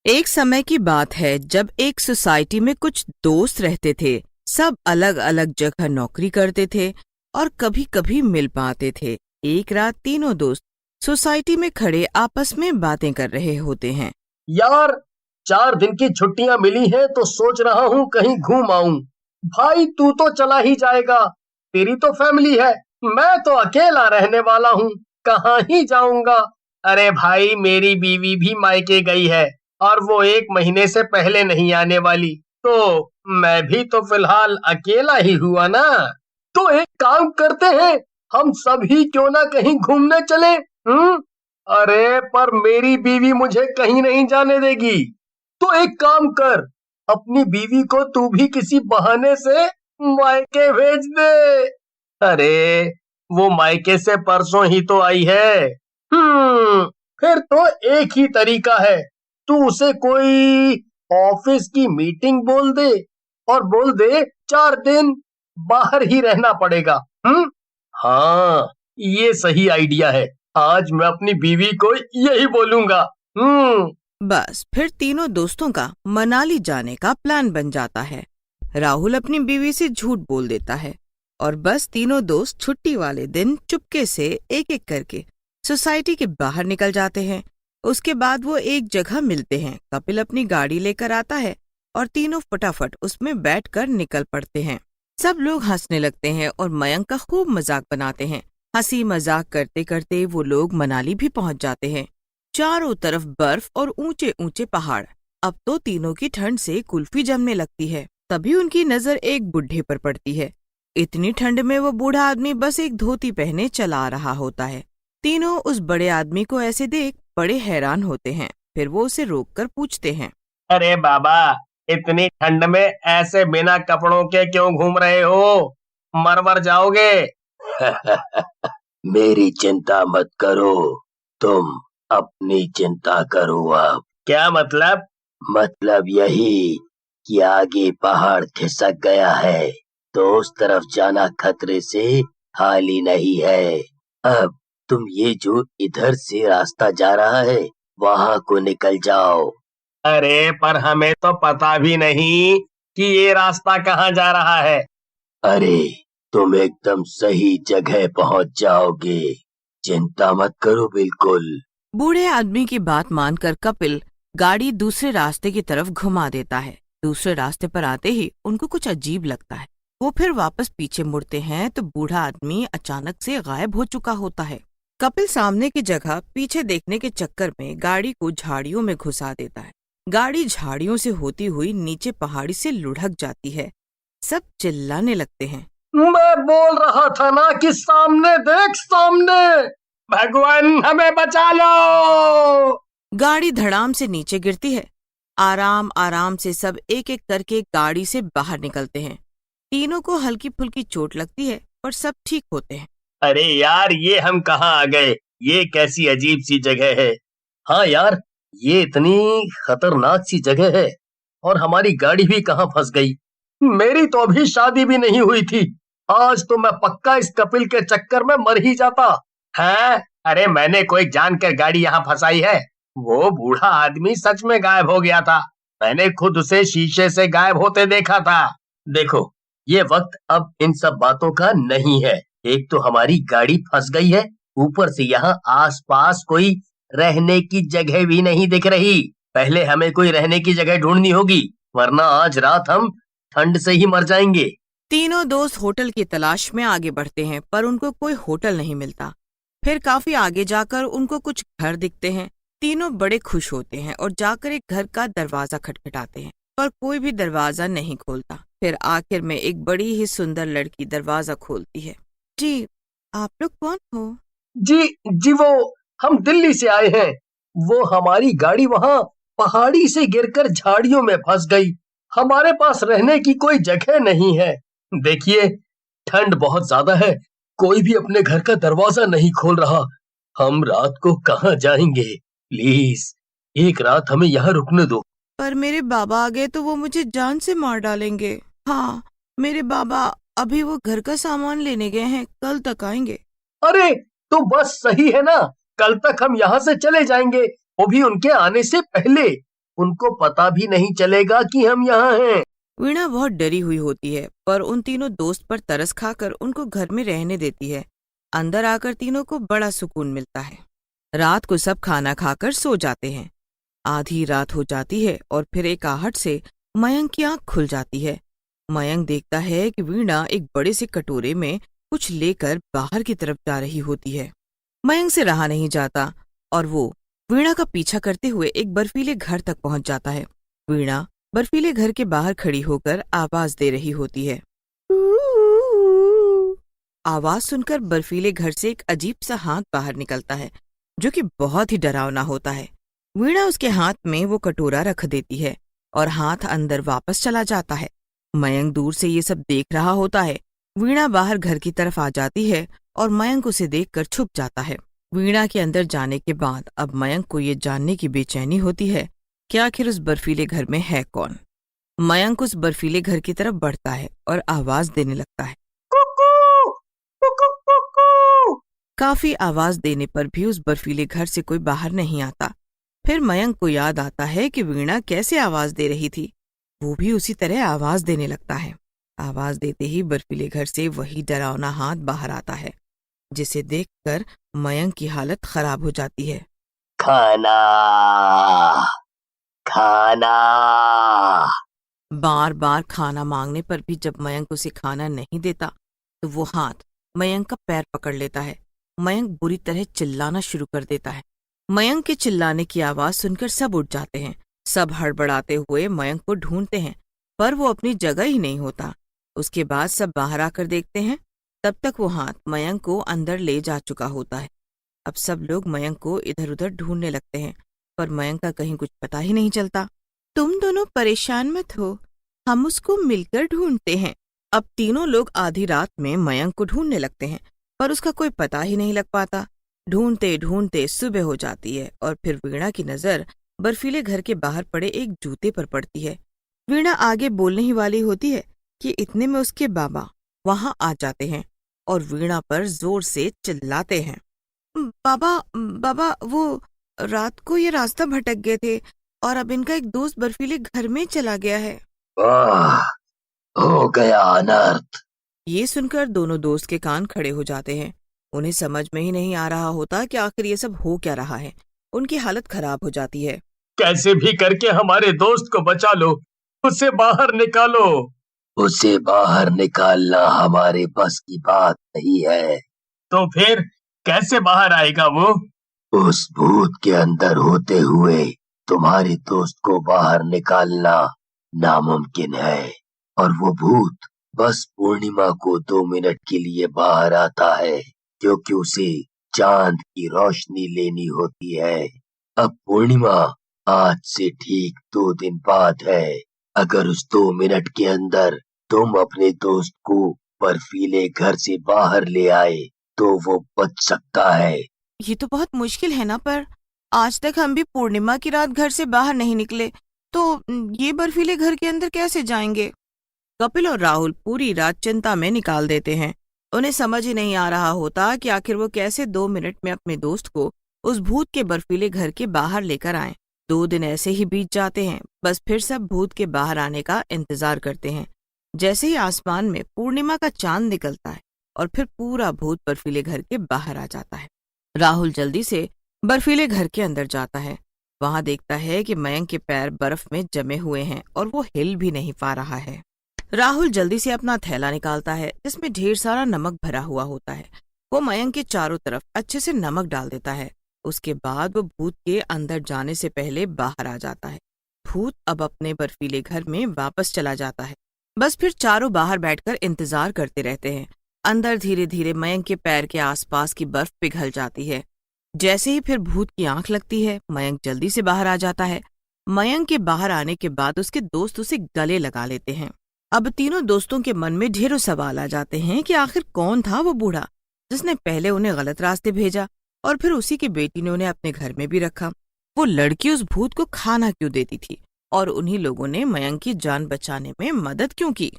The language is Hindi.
एक समय की बात है जब एक सोसाइटी में कुछ दोस्त रहते थे। सब अलग अलग जगह नौकरी करते थे और कभी कभी मिल पाते थे। एक रात तीनों दोस्त सोसाइटी में खड़े आपस में बातें कर रहे होते हैं। यार, 4 दिन की छुट्टियां मिली हैं तो सोच रहा हूँ कहीं घूम आऊं। भाई तू तो चला ही जाएगा, तेरी तो फैमिली है, मैं तो अकेला रहने वाला हूँ, कहाँ ही जाऊंगा। अरे भाई, मेरी बीवी भी मायके गई है और वो 1 महीने से पहले नहीं आने वाली, तो मैं भी तो फिलहाल अकेला ही हुआ ना। तो एक काम करते हैं, हम सभी क्यों ना कहीं घूमने चले। अरे पर मेरी बीवी मुझे कहीं नहीं जाने देगी। तो एक काम कर, अपनी बीवी को तू भी किसी बहाने से मायके भेज दे। अरे वो मायके से परसों ही तो आई है। फिर तो एक ही तरीका है, तू उसे कोई ऑफिस की मीटिंग बोल दे और बोल दे 4 दिन बाहर ही रहना पड़ेगा। हाँ, ये सही आइडिया है। आज मैं अपनी बीवी को यही बोलूंगा। बस फिर तीनों दोस्तों का मनाली जाने का प्लान बन जाता है। राहुल अपनी बीवी से झूठ बोल देता है और बस तीनों दोस्त छुट्टी वाले दिन चुपके से एक एक करके सोसाइटी के बाहर निकल जाते हैं। उसके बाद वो एक जगह मिलते हैं। कपिल अपनी गाड़ी लेकर आता है और तीनों फटाफट उसमें बैठकर निकल पड़ते हैं। सब लोग हंसने लगते हैं और मयंक का खूब मजाक बनाते हैं। हंसी मजाक करते करते वो लोग मनाली भी पहुंच जाते हैं। चारों तरफ बर्फ और ऊंचे ऊंचे पहाड़। अब तो तीनों की ठंड से कुल्फी जमने लगती है। तभी उनकी नजर एक बुढ़े पर पड़ती है। इतनी ठंड में वो बूढ़ा आदमी बस एक धोती पहने चला रहा होता है। तीनों उस बड़े आदमी को ऐसे देख बड़े हैरान होते हैं। फिर वो उसे रोककर पूछते हैं, अरे बाबा, इतनी ठंड में ऐसे बिना कपड़ों के क्यों घूम रहे हो? मर जाओगे। मेरी चिंता मत करो, तुम अपनी चिंता करो। अब क्या मतलब? मतलब यही कि आगे पहाड़ खिसक गया है, तो उस तरफ जाना खतरे से खाली नहीं है। अब तुम ये जो इधर से रास्ता जा रहा है, वहाँ को निकल जाओ। अरे पर हमें तो पता भी नहीं कि ये रास्ता कहाँ जा रहा है। अरे तुम एकदम सही जगह पहुँच जाओगे, चिंता मत करो बिल्कुल। बूढ़े आदमी की बात मानकर कपिल गाड़ी दूसरे रास्ते की तरफ घुमा देता है। दूसरे रास्ते पर आते ही उनको कुछ अजीब लगता है। वो फिर वापस पीछे मुड़ते हैं तो बूढ़ा आदमी अचानक से गायब हो चुका होता है। कपिल सामने की जगह पीछे देखने के चक्कर में गाड़ी को झाड़ियों में घुसा देता है। गाड़ी झाड़ियों से होती हुई नीचे पहाड़ी से लुढ़क जाती है। सब चिल्लाने लगते हैं, मैं बोल रहा था ना कि सामने देख, सामने। भगवान हमें बचा लो। गाड़ी धड़ाम से नीचे गिरती है। आराम आराम से सब एक एक करके गाड़ी से बाहर निकलते हैं। तीनों को हल्की फुल्की चोट लगती है पर सब ठीक होते हैं। अरे यार, ये हम कहाँ आ गए? ये कैसी अजीब सी जगह है। हाँ यार, ये इतनी खतरनाक सी जगह है और हमारी गाड़ी भी कहाँ फंस गई। मेरी तो अभी शादी भी नहीं हुई थी। आज तो मैं पक्का इस कपिल के चक्कर में मर ही जाता है। अरे मैंने कोई जानकर गाड़ी यहाँ फंसाई है। वो बूढ़ा आदमी सच में गायब हो गया था। मैंने खुद उसे शीशे से गायब होते देखा था। देखो, ये वक्त अब इन सब बातों का नहीं है। एक तो हमारी गाड़ी फंस गई है, ऊपर से यहाँ आसपास कोई रहने की जगह भी नहीं दिख रही। पहले हमें कोई रहने की जगह ढूंढनी होगी, वरना आज रात हम ठंड से ही मर जाएंगे। तीनों दोस्त होटल की तलाश में आगे बढ़ते हैं पर उनको कोई होटल नहीं मिलता। फिर काफी आगे जाकर उनको कुछ घर दिखते हैं। तीनों बड़े खुश होते हैं और जाकर एक घर का दरवाजा खटखटाते हैं पर कोई भी दरवाजा नहीं खोलता। फिर आखिर में एक बड़ी ही सुंदर लड़की दरवाजा खोलती है। जी, आप लोग कौन हो? जी वो हम दिल्ली से आए हैं। वो हमारी गाड़ी वहाँ पहाड़ी से गिरकर झाड़ियों में फंस गई। हमारे पास रहने की कोई जगह नहीं है। देखिए, ठंड बहुत ज्यादा है, कोई भी अपने घर का दरवाजा नहीं खोल रहा। हम रात को कहाँ जाएंगे? प्लीज एक रात हमें यहाँ रुकने दो। पर मेरे बाबा आ गए तो वो मुझे जान से मार डालेंगे। हाँ, मेरे बाबा अभी वो घर का सामान लेने गए हैं, कल तक आएंगे। अरे तो बस सही है ना, कल तक हम यहाँ से चले जाएंगे, वो भी उनके आने से पहले। उनको पता भी नहीं चलेगा कि हम यहाँ हैं। वीणा बहुत डरी हुई होती है, पर उन तीनों दोस्त पर तरस खाकर उनको घर में रहने देती है। अंदर आकर तीनों को बड़ा सुकून मिलता है। रात को सब खाना खाकर सो जाते हैं। आधी रात हो जाती है और फिर एक आहट से मयंक की आंख खुल जाती है। मयंक देखता है कि वीणा एक बड़े से कटोरे में कुछ लेकर बाहर की तरफ जा रही होती है। मयंक से रहा नहीं जाता और वो वीणा का पीछा करते हुए एक बर्फीले घर तक पहुंच जाता है। वीणा बर्फीले घर के बाहर खड़ी होकर आवाज दे रही होती है। आवाज सुनकर बर्फीले घर से एक अजीब सा हाथ बाहर निकलता है, जो कि बहुत ही डरावना होता है। वीणा उसके हाथ में वो कटोरा रख देती है और हाथ अंदर वापस चला जाता है। मयंक दूर से ये सब देख रहा होता है। वीणा बाहर घर की तरफ आ जाती है और मयंक उसे देखकर छुप जाता है। वीणा के अंदर जाने के बाद अब मयंक को ये जानने की बेचैनी होती है कि आखिर उस बर्फीले घर में है कौन। मयंक उस बर्फीले घर की तरफ बढ़ता है और आवाज देने लगता है। कुकू, कुकू, कुकू। काफी आवाज देने पर भी उस बर्फीले घर से कोई बाहर नहीं आता। फिर मयंक को याद आता है कि वीणा कैसे आवाज दे रही थी। वो भी उसी तरह आवाज देने लगता है। आवाज देते ही बर्फीले घर से वही डरावना हाथ बाहर आता है, जिसे देखकर मयंक की हालत खराब हो जाती है। खाना, खाना। बार बार खाना मांगने पर भी जब मयंक उसे खाना नहीं देता तो वो हाथ मयंक का पैर पकड़ लेता है। मयंक बुरी तरह चिल्लाना शुरू कर देता है। मयंक के चिल्लाने की आवाज सुनकर सब उठ जाते हैं। सब हड़बड़ाते हुए मयंक को ढूंढते हैं, पर वो अपनी जगह ही नहीं होता। उसके बाद सब बाहर आकर देखते हैं, तब तक वो हाथ मयंक को अंदर ले जा चुका होता है। अब सब लोग मयंक को इधर उधर ढूंढने लगते हैं, पर मयंक का कहीं कुछ पता ही नहीं चलता। तुम दोनों परेशान मत हो, हम उसको मिलकर ढूंढते हैं। अब तीनों लोग आधी रात में मयंक को ढूंढने लगते हैं, पर उसका कोई पता ही नहीं लग पाता। ढूंढते ढूंढते सुबह हो जाती है और फिर वीणा की नजर बर्फीले घर के बाहर पड़े एक जूते पर पड़ती है। वीणा आगे बोलने ही वाली होती है कि इतने में उसके बाबा वहां आ जाते हैं और वीणा पर जोर से चिल्लाते हैं। बाबा, बाबा, वो रात को ये रास्ता भटक गए थे और अब इनका एक दोस्त बर्फीले घर में चला गया है। आह, हो गया अनर्थ। ये सुनकर दोनों दोस्त के कान खड़े हो जाते हैं। उन्हें समझ में ही नहीं आ रहा होता कि आखिर ये सब हो क्या रहा है। उनकी हालत खराब हो जाती है। कैसे भी करके हमारे दोस्त को बचा लो, उसे बाहर निकालो। उसे बाहर निकालना हमारे बस की बात नहीं है। तो फिर कैसे बाहर आएगा वो? उस भूत के अंदर होते हुए तुम्हारे दोस्त को बाहर निकालना नामुमकिन है, और वो भूत बस पूर्णिमा को 2 मिनट के लिए बाहर आता है, क्योंकि उसे चांद की रोशनी लेनी होती है। अब पूर्णिमा आज से ठीक 2 दिन बाद है। अगर उस 2 मिनट के अंदर तुम अपने दोस्त को बर्फीले घर से बाहर ले आए तो वो बच सकता है। ये तो बहुत मुश्किल है ना, पर आज तक हम भी पूर्णिमा की रात घर से बाहर नहीं निकले, तो ये बर्फीले घर के अंदर कैसे जाएंगे? कपिल और राहुल पूरी रात चिंता में निकाल देते हैं। उन्हें समझ ही नहीं आ रहा होता कि आखिर वो कैसे 2 मिनट में अपने दोस्त को उस भूत के बर्फीले घर के बाहर लेकर आए। 2 दिन ऐसे ही बीत जाते हैं। बस फिर सब भूत के बाहर आने का इंतजार करते हैं। जैसे ही आसमान में पूर्णिमा का चांद निकलता है और फिर पूरा भूत बर्फीले घर के बाहर आ जाता है। राहुल जल्दी से बर्फीले घर के अंदर जाता है। वहां देखता है कि मयंक के पैर बर्फ में जमे हुए हैं और वो हिल भी नहीं पा रहा है। राहुल जल्दी से अपना थैला निकालता है, जिसमें ढेर सारा नमक भरा हुआ होता है। वो मयंक के चारों तरफ अच्छे से नमक डाल देता है। उसके बाद वो भूत के अंदर जाने से पहले बाहर आ जाता है। भूत अब अपने बर्फीले घर में वापस चला जाता है। बस फिर चारों बाहर बैठकर इंतजार करते रहते हैं। अंदर धीरे धीरे मयंक के पैर के आसपास की बर्फ पिघल जाती है। जैसे ही फिर भूत की आंख लगती है, मयंक जल्दी से बाहर आ जाता है। मयंक के बाहर आने के बाद उसके दोस्त उसे गले लगा लेते हैं। अब तीनों दोस्तों के मन में ढेरों सवाल आ जाते हैं कि आखिर कौन था वो बूढ़ा जिसने पहले उन्हें गलत रास्ते भेजा और फिर उसी की बेटी ने उन्हें अपने घर में भी रखा। वो लड़की उस भूत को खाना क्यों देती थी और उन्हीं लोगों ने मयंक की जान बचाने में मदद क्यों की?